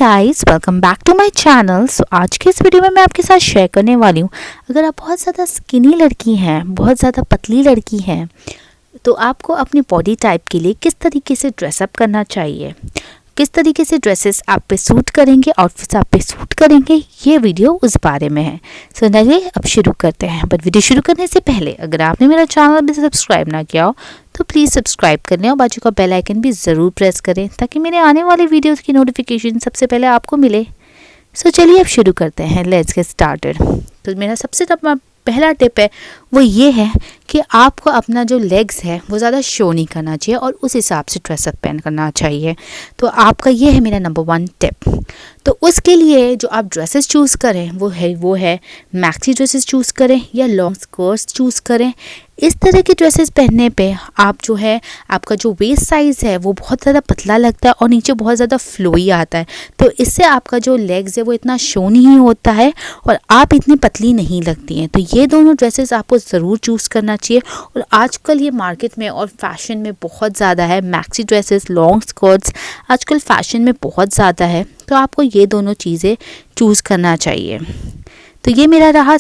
Guys, welcome back to my channel. So आज के इस वीडियो में मैं आपके साथ शेयर करने वाली हूँ, अगर आप बहुत ज़्यादा स्किनी लड़की हैं, बहुत ज़्यादा पतली लड़की हैं, तो आपको अपनी बॉडी टाइप के लिए किस तरीके से ड्रेसअप करना चाहिए, किस तरीके से ड्रेसेस आप पे सूट करेंगे, आउटफिट्स आप पे सूट करेंगे, ये वीडियो उस बारे में है। सो चलिए अब शुरू करते हैं। बट वीडियो शुरू करने से पहले अगर आपने मेरा चैनल अभी सब्सक्राइब ना किया हो तो प्लीज़ सब्सक्राइब कर लें और बाजू का बेल आइकन भी ज़रूर प्रेस करें ताकि मेरे आने वाले वीडियोज़ की नोटिफिकेशन सबसे पहले आपको मिले। सो चलिए अब शुरू करते हैं। Let's get started. तो मेरा सबसे पहला टिप है वो ये है कि आपको अपना जो लेग्स है वो ज़्यादा शो नहीं करना चाहिए और उस हिसाब से ड्रेसअप पहन करना चाहिए। तो आपका ये है मेरा नंबर 1 टिप। तो उसके लिए जो आप ड्रेसेस चूज़ करें वो है मैक्सी ड्रेसेस चूज़ करें या लॉन्ग स्कर्ट्स चूज़ करें। इस तरह की ड्रेसेस पहनने पे आप जो है आपका जो वेस्ट साइज़ है वो बहुत ज़्यादा पतला लगता है और नीचे बहुत ज़्यादा फ्लोई आता है। तो इससे आपका जो लेग्स है वो इतना शो नहीं होता है और आप इतनी पतली नहीं लगती हैं। तो ये दोनों ड्रेसेस आपको ज़रूर चूज़ करना चाहिए। और आजकल ये मार्केट में और फैशन में बहुत ज़्यादा है, मैक्सी ड्रेसेस, लॉन्ग स्कर्ट्स आजकल फैशन में बहुत ज़्यादा है। तो आपको ये दोनों चीज़ें चूज़ करना चाहिए। तो ये मेरा रहा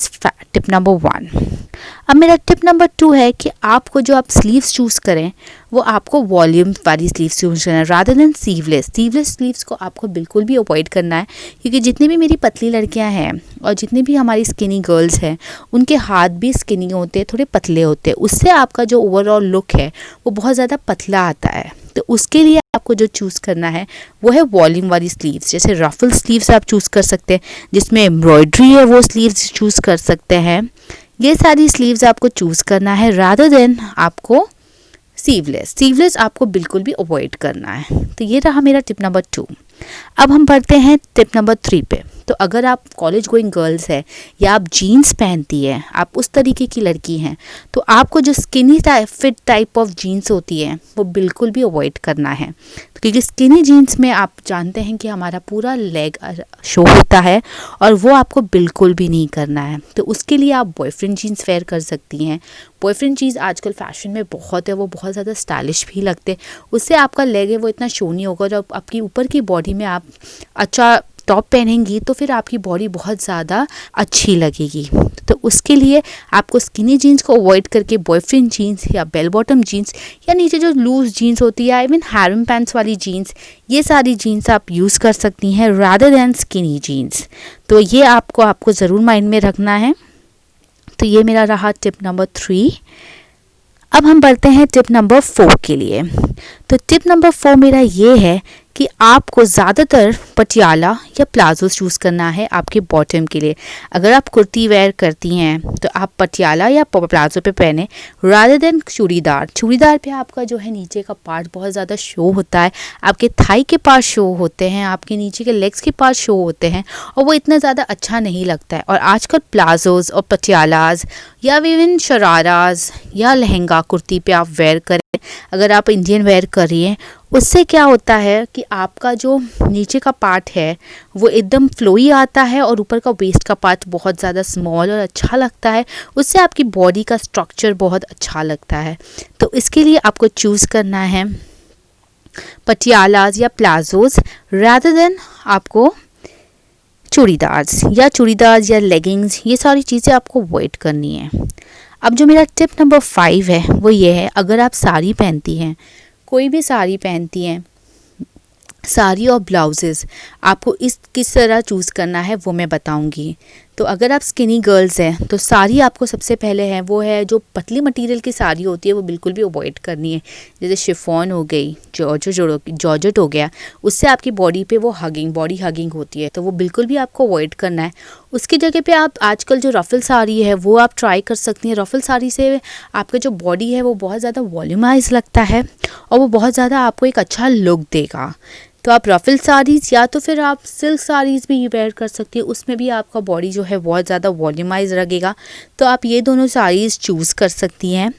टिप नंबर 1। अब मेरा टिप नंबर 2 है कि आपको जो आप स्लीव्स चूज़ करें वो आपको वॉल्यूम वाली स्लीव्स चूज़ करना है रादर देन स्लीवलेस स्लीव्स को आपको बिल्कुल भी अवॉइड करना है, क्योंकि जितनी भी मेरी पतली लड़कियां हैं और जितनी भी हमारी स्किनी गर्ल्स हैं उनके हाथ भी स्किनी होते हैं, थोड़े पतले होते हैं। उससे आपका जो ओवरऑल लुक है वो बहुत ज़्यादा पतला आता है। तो उसके लिए आपको जो चूज़ करना है वो है वॉल्यूम वाली स्लीव्स। जैसे रफल स्लीव्स आप चूज़ कर सकते हैं, जिसमें एम्ब्रॉयडरी है वो स्लीव्स चूज़ कर सकते हैं। ये सारी स्लीव्स आपको चूज़ करना है रादर देन आपको स्लीवलेस आपको बिल्कुल भी अवॉइड करना है। तो ये रहा मेरा टिप नंबर 2। अब हम बढ़ते हैं टिप नंबर 3 पे। तो अगर आप कॉलेज गोइंग गर्ल्स है या आप जीन्स पहनती है, आप उस तरीके की लड़की हैं, तो आपको जो skinny fit type of jeans होती है वो बिल्कुल भी अवॉइड करना है, क्योंकि स्किनी जीन्स में आप जानते हैं कि हमारा पूरा लेग शो होता है और वो आपको बिल्कुल भी नहीं करना है। तो उसके लिए आप बॉयफ्रेंड जीन्स वेयर कर सकती हैं। बॉयफ्रेंड जीन्स आजकल फैशन में बहुत है, वो बहुत ज़्यादा स्टाइलिश भी लगते हैं। उससे आपका लेग है वो इतना शो नहीं होगा और आपकी ऊपर की बॉडी में आप अच्छा टॉप पहनेंगी तो फिर आपकी बॉडी बहुत ज़्यादा अच्छी लगेगी। तो उसके लिए आपको स्किनी जीन्स को अवॉइड करके बॉयफ्रेंड जीन्स या बेल बॉटम जीन्स या नीचे जो लूज जीन्स होती है, इवन हैरम पैंट्स वाली जीन्स, ये सारी जीन्स आप यूज़ कर सकती हैं रादर दैन स्किनी जीन्स। तो ये आपको ज़रूर माइंड में रखना है। तो ये मेरा रहा टिप नंबर 3। अब हम बढ़ते हैं टिप नंबर 4 के लिए। तो टिप नंबर 4 मेरा ये है कि आपको ज़्यादातर पटियाला या प्लाजो चूज़ करना है आपके बॉटम के लिए। अगर आप कुर्ती वेयर करती हैं तो आप पटियाला या प्लाजो पे पहने रादर देन चूड़ीदार पे आपका जो है नीचे का पार्ट बहुत ज़्यादा शो होता है, आपके थाई के पार्ट शो होते हैं, आपके नीचे के लेग्स के पार्ट शो होते हैं और वो इतना ज़्यादा अच्छा नहीं लगता है। और आजकल प्लाजोज़ और पटियालाज या इवन शराराज या लहंगा कुर्ती पे आप वेयर करें, अगर आप इंडियन वेयर कर रही हैं, उससे क्या होता है कि आपका जो नीचे का पार्ट है वो एकदम फ्लोई आता है और ऊपर का वेस्ट का पार्ट बहुत ज़्यादा स्मॉल और अच्छा लगता है। उससे आपकी बॉडी का स्ट्रक्चर बहुत अच्छा लगता है। तो इसके लिए आपको चूज़ करना है पटियालाज या प्लाजोज रादर देन आपको चूड़ीदार्स या लेगिंग्स, ये सारी चीज़ें आपको अवॉइड करनी है। अब जो मेरा टिप नंबर 5 है वो ये है, अगर आप साड़ी पहनती हैं, कोई भी साड़ी पहनती हैं, साड़ी और ब्लाउजेस आपको किस तरह चूज़ करना है वो मैं बताऊंगी। तो अगर आप स्किनी गर्ल्स हैं तो साड़ी आपको सबसे पहले है वो है जो पतली मटेरियल की साड़ी होती है वो बिल्कुल भी अवॉइड करनी है। जैसे शिफॉन हो गई, जॉर्जेट हो गया, उससे आपकी बॉडी पे वो बॉडी हगिंग होती है, तो वो बिल्कुल भी आपको अवॉइड करना है। उसकी जगह पे आप आजकल जो रफल साड़ी है वो आप ट्राई कर सकती हैं। रफल साड़ी से आपका जो बॉडी है वो बहुत ज़्यादा वॉल्यूमाइज लगता है और वो बहुत ज़्यादा आपको एक अच्छा लुक देगा। तो आप रफल साड़ीज़ या तो फिर आप सिल्क साड़ीज़ भी वेयर कर सकती हैं, उसमें भी आपका बॉडी जो है बहुत ज़्यादा वॉल्यूमाइज लगेगा। तो आप ये दोनों साड़ीज़ चूज़ कर सकती हैं।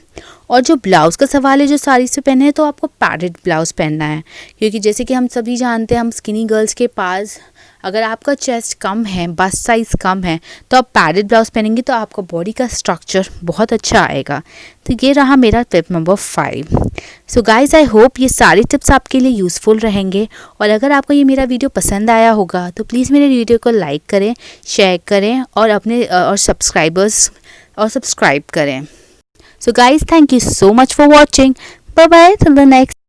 और जो ब्लाउज़ का सवाल है, जो साड़ी से पहने हैं, तो आपको पैडेड ब्लाउज़ पहनना है, क्योंकि जैसे कि हम सभी जानते हैं, हम स्किनी गर्ल्स के पास अगर आपका चेस्ट कम है, बस्ट साइज़ कम है, तो आप पैडेड ब्लाउज़ पहनेंगे तो आपका बॉडी का स्ट्रक्चर बहुत अच्छा आएगा। तो ये रहा मेरा tip number 5। So guys, I hope ये सारे टिप्स आपके लिए यूज़फुल रहेंगे, और अगर आपको ये मेरा वीडियो पसंद आया होगा तो प्लीज़ मेरे वीडियो को लाइक करें, शेयर करें और अपने और सब्सक्राइब करें। So guys, thank you so much for watching. Bye bye till the next